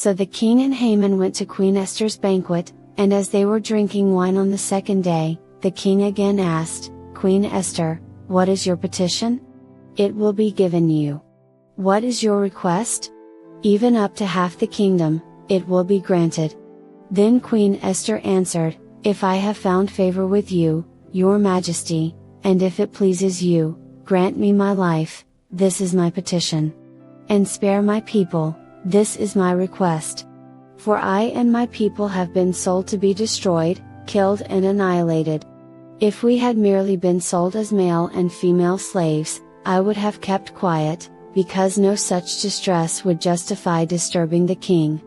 So the king and Haman went to Queen Esther's banquet, and as they were drinking wine on the second day, the king again asked, "Queen Esther, what is your petition? It will be given you. What is your request? Even up to half the kingdom, it will be granted." Then Queen Esther answered, "If I have found favor with you, your majesty, and if it pleases you, grant me my life, this is my petition. And spare my people, this is my request. For I and my people have been sold to be destroyed, killed and annihilated. If we had merely been sold as male and female slaves, I would have kept quiet, because no such distress would justify disturbing the king."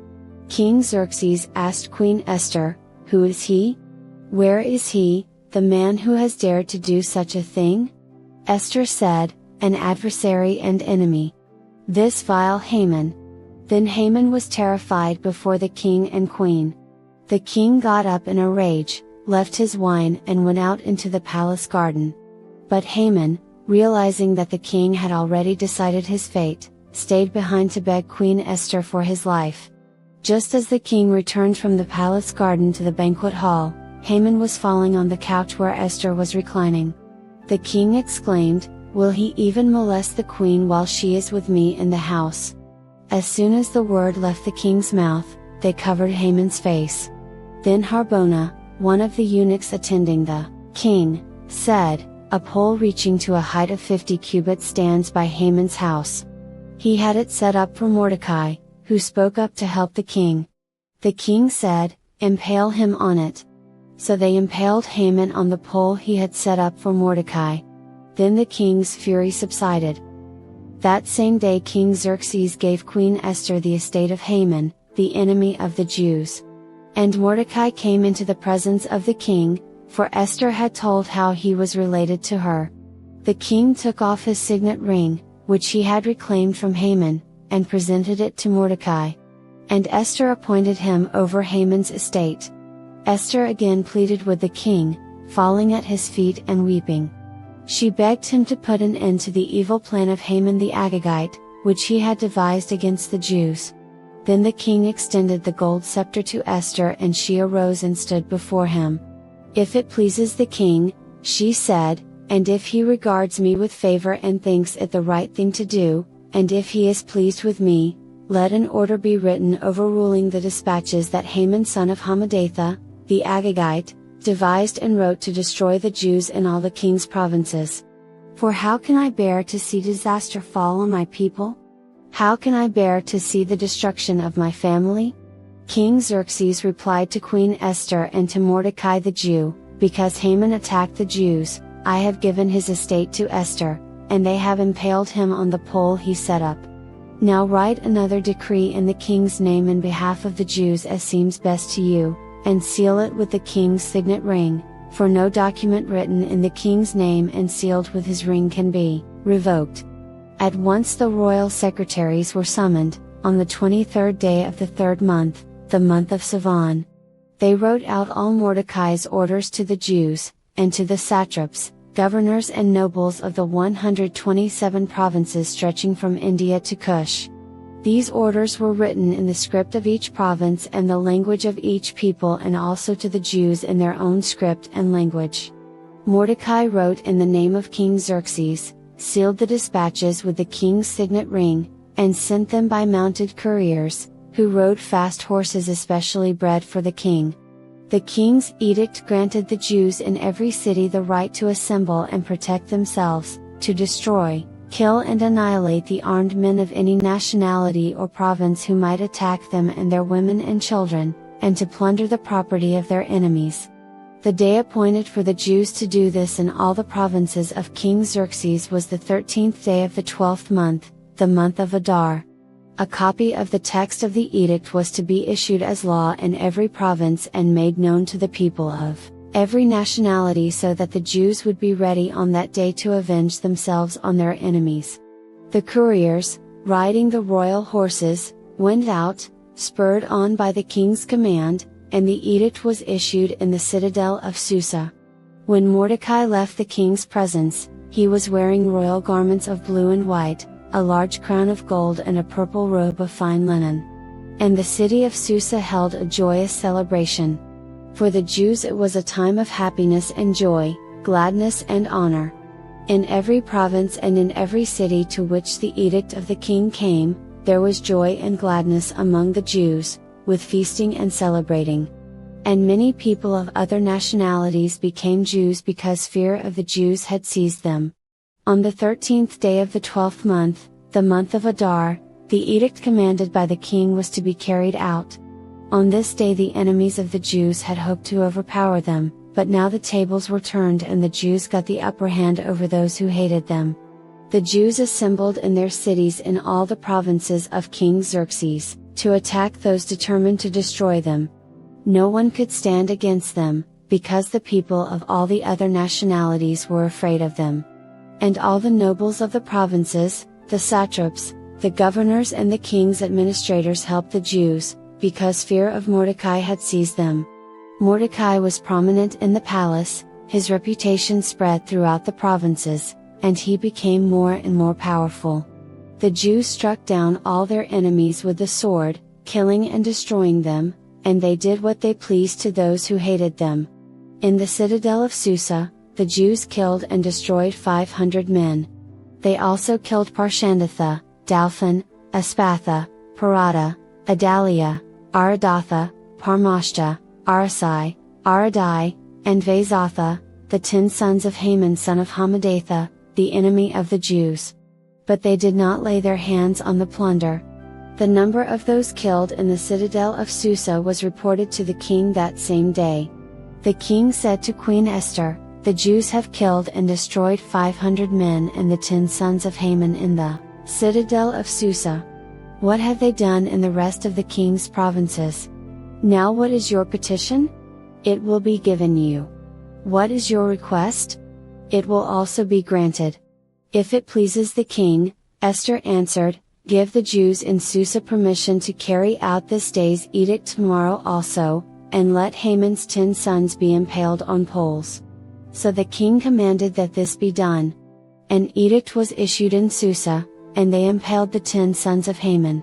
King Xerxes asked Queen Esther, "Who is he? Where is he, the man who has dared to do such a thing?" Esther said, "An adversary and enemy. This vile Haman." Then Haman was terrified before the king and queen. The king got up in a rage, left his wine and went out into the palace garden. But Haman, realizing that the king had already decided his fate, stayed behind to beg Queen Esther for his life. Just as the king returned from the palace garden to the banquet hall, Haman was falling on the couch where Esther was reclining. The king exclaimed, "Will he even molest the queen while she is with me in the house?" As soon as the word left the king's mouth, they covered Haman's face. Then Harbona, one of the eunuchs attending the king, said, "A pole reaching to a height of 50 cubits stands by Haman's house. He had it set up for Mordecai, who spoke up to help the king." The king said, "Impale him on it." So they impaled Haman on the pole he had set up for Mordecai. Then the king's fury subsided. That same day King Xerxes gave Queen Esther the estate of Haman, the enemy of the Jews. And Mordecai came into the presence of the king, for Esther had told how he was related to her. The king took off his signet ring, which he had reclaimed from Haman, and presented it to Mordecai. And Esther appointed him over Haman's estate. Esther again pleaded with the king, falling at his feet and weeping. She begged him to put an end to the evil plan of Haman the Agagite, which he had devised against the Jews. Then the king extended the gold scepter to Esther and she arose and stood before him. "If it pleases the king," she said, "and if he regards me with favor and thinks it the right thing to do, and if he is pleased with me, let an order be written overruling the dispatches that Haman son of Hammedatha, the Agagite, devised and wrote to destroy the Jews in all the king's provinces. For how can I bear to see disaster fall on my people? How can I bear to see the destruction of my family?" King Xerxes replied to Queen Esther and to Mordecai the Jew, "Because Haman attacked the Jews, I have given his estate to Esther, and they have impaled him on the pole he set up. Now write another decree in the king's name in behalf of the Jews as seems best to you, and seal it with the king's signet ring, for no document written in the king's name and sealed with his ring can be revoked." At once the royal secretaries were summoned, on the 23rd day of the 3rd month, the month of Sivan. They wrote out all Mordecai's orders to the Jews, and to the satraps, governors and nobles of the 127 provinces stretching from India to Cush. These orders were written in the script of each province and the language of each people and also to the Jews in their own script and language. Mordecai wrote in the name of King Xerxes, sealed the dispatches with the king's signet ring, and sent them by mounted couriers, who rode fast horses especially bred for the king. The king's edict granted the Jews in every city the right to assemble and protect themselves, to destroy, kill and annihilate the armed men of any nationality or province who might attack them and their women and children, and to plunder the property of their enemies. The day appointed for the Jews to do this in all the provinces of King Xerxes was the 13th day of the 12th month, the month of Adar. A copy of the text of the edict was to be issued as law in every province and made known to the people of every nationality so that the Jews would be ready on that day to avenge themselves on their enemies. The couriers, riding the royal horses, went out, spurred on by the king's command, and the edict was issued in the citadel of Susa. When Mordecai left the king's presence, he was wearing royal garments of blue and white, a large crown of gold and a purple robe of fine linen. And the city of Susa held a joyous celebration. For the Jews it was a time of happiness and joy, gladness and honor. In every province and in every city to which the edict of the king came, there was joy and gladness among the Jews, with feasting and celebrating. And many people of other nationalities became Jews because fear of the Jews had seized them. On the 13th day of the 12th month, the month of Adar, the edict commanded by the king was to be carried out. On this day the enemies of the Jews had hoped to overpower them, but now the tables were turned and the Jews got the upper hand over those who hated them. The Jews assembled in their cities in all the provinces of King Xerxes, to attack those determined to destroy them. No one could stand against them, because the people of all the other nationalities were afraid of them. And all the nobles of the provinces, the satraps, the governors and the king's administrators helped the Jews, because fear of Mordecai had seized them. Mordecai was prominent in the palace, his reputation spread throughout the provinces, and he became more and more powerful. The Jews struck down all their enemies with the sword, killing and destroying them, and they did what they pleased to those who hated them. In the citadel of Susa, the Jews killed and destroyed 500 men. They also killed Parshandatha, Dalphon, Aspatha, Parada, Adalia, Aradatha, Parmashta, Arasai, Aradai, and Vaizatha, the 10 sons of Haman son of Hammedatha, the enemy of the Jews. But they did not lay their hands on the plunder. The number of those killed in the citadel of Susa was reported to the king that same day. The king said to Queen Esther, "The Jews have killed and destroyed 500 men and the 10 sons of Haman in the citadel of Susa. What have they done in the rest of the king's provinces? Now what is your petition? It will be given you. What is your request? It will also be granted." If it pleases the king, Esther answered, "Give the Jews in Susa permission to carry out this day's edict tomorrow also, and let Haman's 10 sons be impaled on poles." So the king commanded that this be done. An edict was issued in Susa, and they impaled the 10 sons of Haman.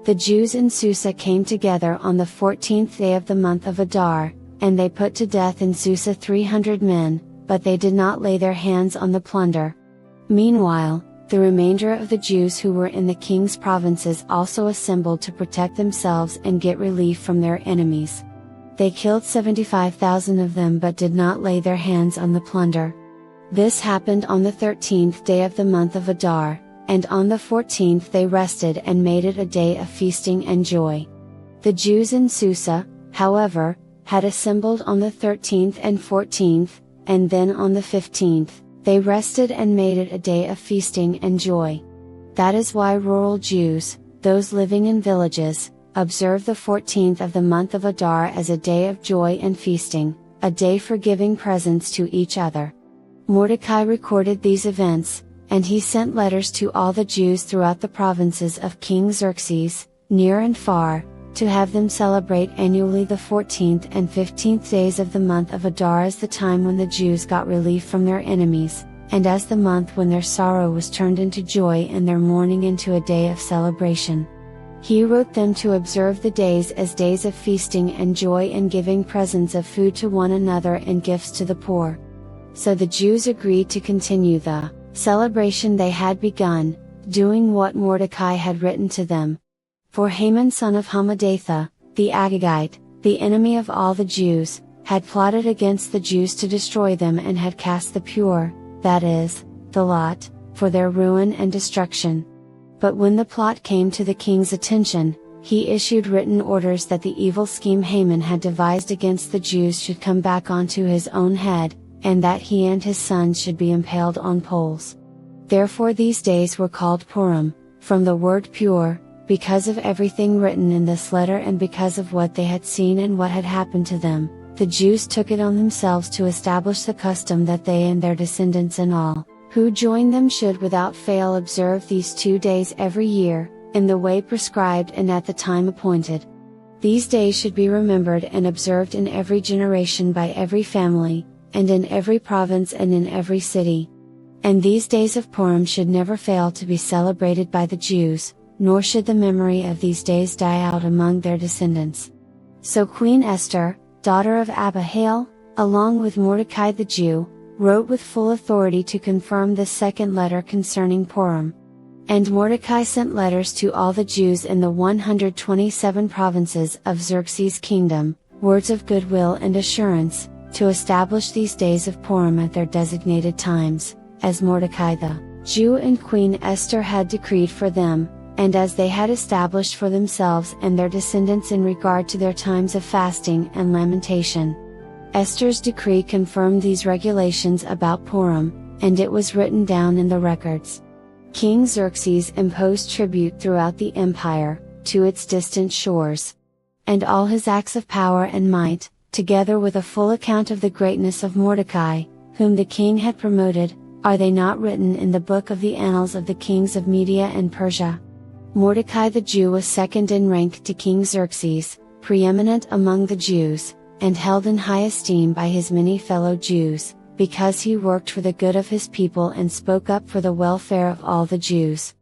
The Jews in Susa came together on the 14th day of the month of Adar, and they put to death in Susa 300 men, but they did not lay their hands on the plunder. Meanwhile, the remainder of the Jews who were in the king's provinces also assembled to protect themselves and get relief from their enemies. They killed 75,000 of them but did not lay their hands on the plunder. This happened on the 13th day of the month of Adar, and on the 14th they rested and made it a day of feasting and joy. The Jews in Susa, however, had assembled on the 13th and 14th, and then on the 15th, they rested and made it a day of feasting and joy. That is why rural Jews, those living in villages, observe the 14th of the month of Adar as a day of joy and feasting, a day for giving presents to each other. Mordecai recorded these events, and he sent letters to all the Jews throughout the provinces of King Xerxes, near and far, to have them celebrate annually the 14th and 15th days of the month of Adar as the time when the Jews got relief from their enemies, and as the month when their sorrow was turned into joy and their mourning into a day of celebration. He wrote them to observe the days as days of feasting and joy and giving presents of food to one another and gifts to the poor. So the Jews agreed to continue the celebration they had begun, doing what Mordecai had written to them. For Haman son of Hammedatha, the Agagite, the enemy of all the Jews, had plotted against the Jews to destroy them and had cast the pure, that is, the lot, for their ruin and destruction. But when the plot came to the king's attention, he issued written orders that the evil scheme Haman had devised against the Jews should come back onto his own head, and that he and his sons should be impaled on poles. Therefore these days were called Purim, from the word pure, because of everything written in this letter and because of what they had seen and what had happened to them. The Jews took it on themselves to establish the custom that they and their descendants and all, who join them should without fail observe these 2 days every year, in the way prescribed and at the time appointed. These days should be remembered and observed in every generation by every family, and in every province and in every city. And these days of Purim should never fail to be celebrated by the Jews, nor should the memory of these days die out among their descendants. So Queen Esther, daughter of Abihail, along with Mordecai the Jew, wrote with full authority to confirm this second letter concerning Purim. And Mordecai sent letters to all the Jews in the 127 provinces of Xerxes' kingdom, words of goodwill and assurance, to establish these days of Purim at their designated times, as Mordecai the Jew and Queen Esther had decreed for them, and as they had established for themselves and their descendants in regard to their times of fasting and lamentation. Esther's decree confirmed these regulations about Purim, and it was written down in the records. King Xerxes imposed tribute throughout the empire, to its distant shores. And all his acts of power and might, together with a full account of the greatness of Mordecai, whom the king had promoted, are they not written in the book of the annals of the kings of Media and Persia? Mordecai the Jew was second in rank to King Xerxes, preeminent among the Jews, and held in high esteem by his many fellow Jews, because he worked for the good of his people and spoke up for the welfare of all the Jews.